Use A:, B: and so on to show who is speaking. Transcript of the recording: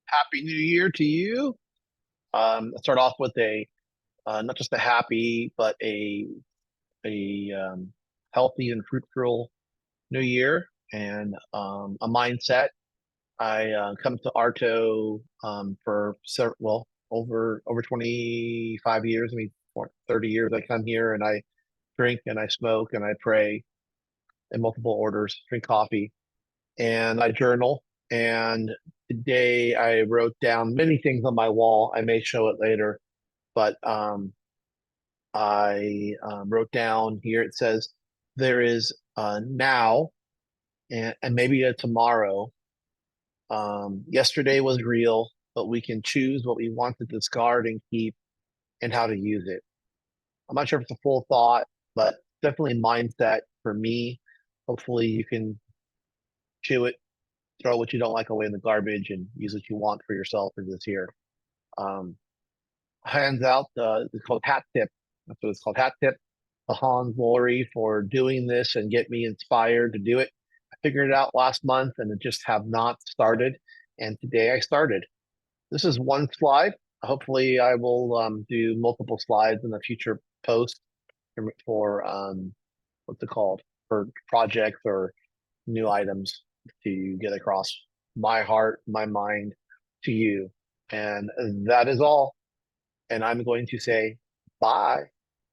A: Happy New Year to you. Let's start off with a not just a happy, but a healthy and fruitful New Year and a mindset. I come to ARTO for over 25 years. I mean, 30 years. I come here and I drink and I smoke and I pray in multiple orders, drink coffee, and I journal. And today I wrote down many things on my wall. I may show it later, but I wrote down here. It says there is now and maybe a tomorrow. Yesterday was real, but we can choose what we want to discard and keep and how to use it. I'm not sure if it's a full thought, but definitely mindset for me. Hopefully, you can chew it, throw what you don't like away in the garbage, and use what you want for yourself for this year. Um, Hands out, it's called Hat Tip. That's what it's called, Hat Tip. To Hans Lori for doing this and get me inspired to do it. I figured it out last month and it just have not started. And today I started. This is one slide. Hopefully, I will do multiple slides in the future post for what's it called, for projects or new items to get across my heart, my mind to you. And that is all. And I'm going to say bye.